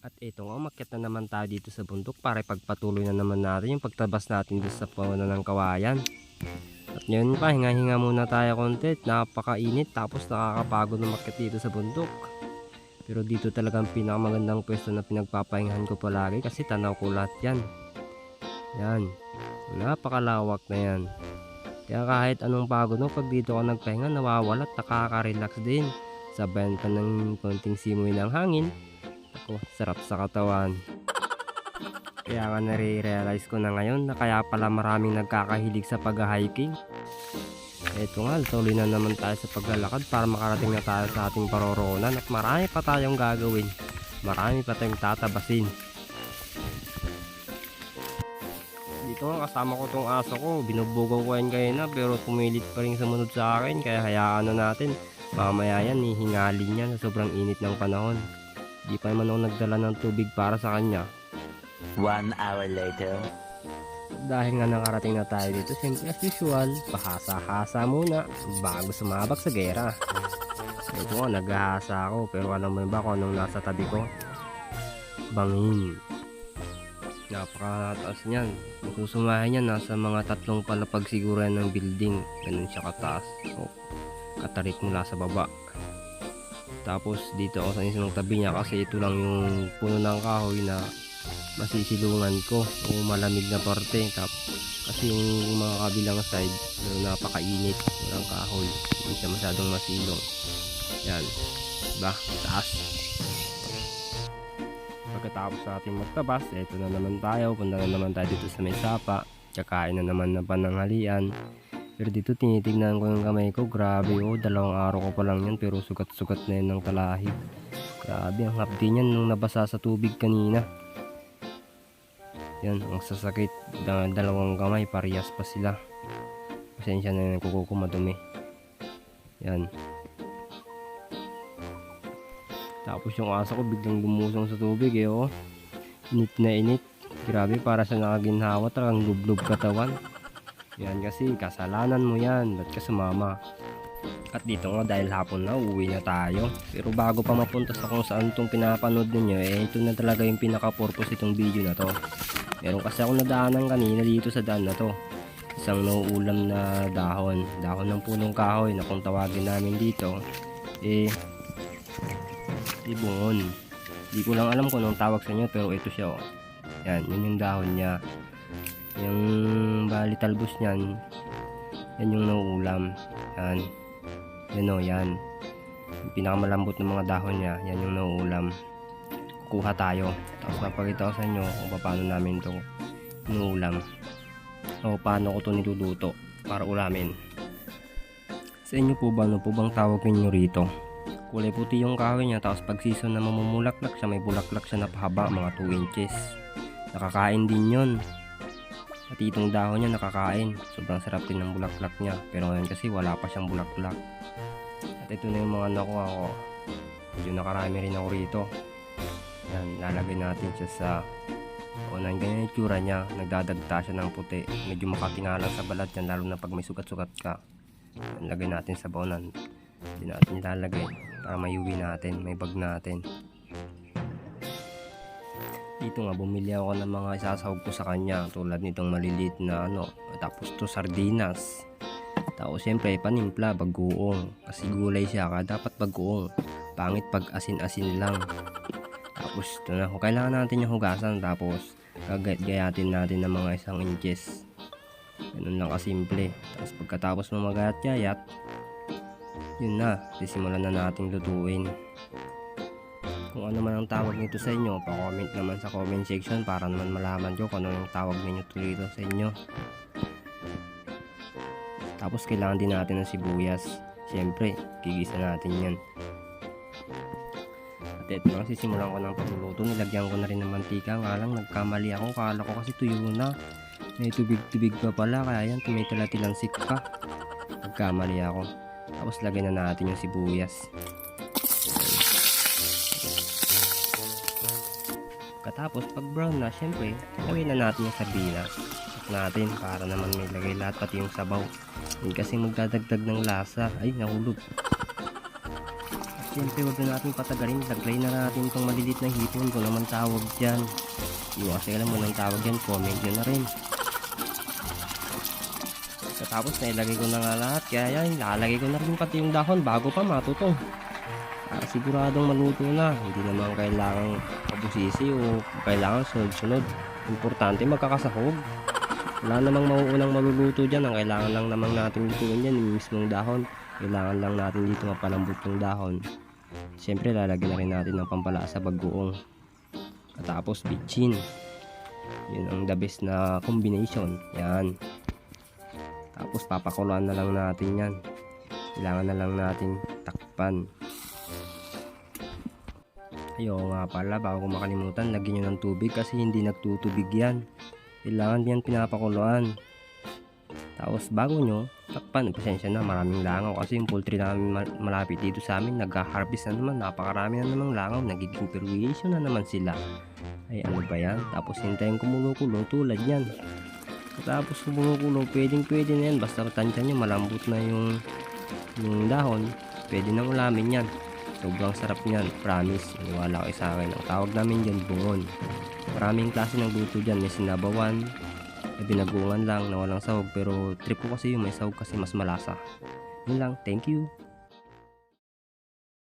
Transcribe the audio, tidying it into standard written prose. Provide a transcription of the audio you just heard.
At ito nga, umakyat na naman tayo dito sa bundok para ipagpatuloy na naman natin yung pagtabas natin dito sa puno ng kawayan. At ngayon pa, hinga-hinga muna tayo konti. Napakainit tapos nakakapagod umakyat dito sa bundok. Pero dito talagang pinakamagandang pwesto na pinagpapahingahan ko palagi kasi tanaw ko lahat yan. Yan, napakalawak na yan. Kaya kahit anong pagod mo, pag dito ka nagpahinga, nawawala at nakaka-relax din. Sabayan pa ng konting simoy ng hangin. Ako, sarap sa katawan. Kaya nga nare-realize ko na ngayon na kaya pala maraming nagkakahilig sa pag-hiking. Eto nga, tuloy na naman tayo sa paglalakad para makarating na tayo sa ating paroroonan at marami pa tayong gagawin. Marami pa tayong tatabasin. Dito nga kasama ko tong aso ko, binubugaw ko yan kanina pero pumilit pa rin sumunod sa akin kaya hayaan na natin. Mamaya yan, hihingalin yan sa sobrang init ng panahon. Di pa naman ako nagdala ng tubig para sa kanya. 1 hour later. Dahil nga nakarating na tayo dito, siyempre as usual, pahasa-hasa muna bago sumabak sa gera. Ito nga, naghahasa ako pero alam mo ba kung anong nasa tabi ko? Bangin. Napakataas niyan. Kung susumahin niya, nasa mga 3 palapag siguro yan ng building. Ganun siya kataas. So, katarik mula sa baba. Tapos dito ako sa isang tabi niya kasi ito lang yung puno ng kahoy na masisilungan ko o malamig na parte. Kasi yung mga kabilang side napakainit, walang kahoy, hindi siya masyadong masilong. Yan, diba? Taas. Pagkatapos sa ating magtabas, eto na naman tayo, punta na naman tayo dito sa may sapa, kakain na naman na pananghalian. Pero dito tinitignan ko yung kamay ko, grabe, 2 araw ko pa lang yan pero sugat-sugat na yan ng talahib. Grabe, ang hapdi niyan nung nabasa sa tubig kanina. Yan, ang sasakit. 2 kamay, parehas pa sila. Pasensya na yung kuko ko madumi. Yan. Tapos yung aso ko biglang lumusong sa tubig oh. Init na init. Grabe, para sa nakaginhawa, talagang lublog katawan. Yan kasi, kasalanan mo yan. Ba't ka sumama? At dito nga dahil hapon na, uwi na tayo. Pero bago pa mapunta sa kung saan itong pinapanood ninyo, ito na talaga yung pinaka-purpose itong video na to. Meron kasi ako nadaanan kanina dito sa daan na to. Isang nauulam na dahon. Dahon ng punong kahoy na kung tawagin namin dito, ibon. Hindi ko lang alam kung anong tawag sa inyo pero ito siya oh. Yan, yun yung dahon niya. Yung bali talbos niyan, yan yung nauulam. Yan. Yan o, yan. Yung pinakamalambot ng mga dahon niya, yan yung nauulam. Kukuha tayo. Tapos mapakita ko sa inyo kung paano namin ito inuulam. O paano ko ito niluluto para ulamin. Sa inyo po ba, ano po bang tawag ninyo rito? Kulay puti yung kahoy niya, tapos pag season na mamumulaklak siya, may bulaklak siya na pahaba, mga 2 inches. Nakakain din yun. At itong dahon niya nakakain. Sobrang sarap din ng bulaklak niya. Pero ngayon kasi wala pa siyang bulaklak. At ito na yung mga nakuha ko. Medyo nakarami rin ako rito. Yan, lalagay natin siya sa unang ganyan yung tsura niya. Nagdadagta siya ng puti. Medyo makatingalan sa balat yan, lalo na pag may sugat-sugat ka. Yan, lagay natin sa baunan. Hindi natin ilalagay para mayuwi natin, may bag natin. Dito nga bumili ako ng mga isasahog ko sa kanya, tulad nitong maliliit na tapos to sardinas. Tapos siyempre panimpla, bagoong, kasi gulay siya, kaya dapat bagoong. Pangit pag asin-asin lang. Tapos ito na, kung kailangan natin yung hugasan, tapos gayatin natin ng mga 1 inches. Ganun lang kasimple. Tapos pagkatapos mo magayat-gayat, yun na, sisimulan na nating lutuin. Kung ano man ang tawag nito sa inyo, pa-comment naman sa comment section para naman malaman ko kung ano yung tawag ninyo dito sa inyo. Tapos kailangan din natin ng sibuyas. Siyempre, gigisa natin yan. At ito na, sisimulan ko ng pagluluto. Nilagyan ko na rin ng mantika. Nga lang, nagkamali ako. Kala ko kasi tuyo na. May tubig-tubig pa pala. Kaya yan, tumitalatilansik ka. Nagkamali ako. Tapos lagyan na natin yung sibuyas. Katapos pag brown na, syempre lagay na natin yung sardinas natin para naman may lagay lahat, pati yung sabaw. Yun kasi magdadagdag ng lasa. Ay, nahulog. Siyempre, huwag na natin patagalin. Taglay na natin itong malilit na hipon. Kung naman tawag dyan. Hindi kasi alam mo nang tawag dyan. Comment nyo na rin. Tapos nailagay ko na nga lahat. Kaya yan, lalagay ko na rin pati yung dahon bago pa matutong. Para siguradong maluto na. Hindi naman kailangang pabusisi o kailangan sunod-sunod. Importante magkakasahog. Wala namang mauunang maluluto dyan. Ang kailangan lang namang natin lutuin dyan yung mismong dahon. Kailangan lang natin dito mapalambot yung dahon. Siyempre lalagyan na rin natin ng pampalasa bagoong. At tapos bitchin. Yun ang the best na combination. Yan. Tapos papakuluan na lang natin yan. Kailangan na lang natin takpan. Ayo nga pala, bago ko makalimutan, lagyan nyo ng tubig kasi hindi nagtutubig yan. Kailangan yan pinapakuluan. Tapos bago nyo takpan, pasensya na, maraming langaw kasi yung poultry namin malapit dito sa amin, nag-harvest na naman, napakarami na namang langaw, nagiging perwisyo na naman sila. Ay ano ba yan? Tapos hintayin kumulo-kulo tulad yan. Tapos kumulo-kulo, pwede na yan, basta tansya nyo, malambot na yung dahon, pwede nang ulamin yan. Sobrang sarap niyan, promise. Maniwala kayo sa akin. Ang tawag namin dyan, bungon. Maraming klase ng luto dyan. May sinabawan, may binagungan lang na walang sahog. Pero trip ko kasi yung may sahog kasi mas malasa. Yun lang, thank you.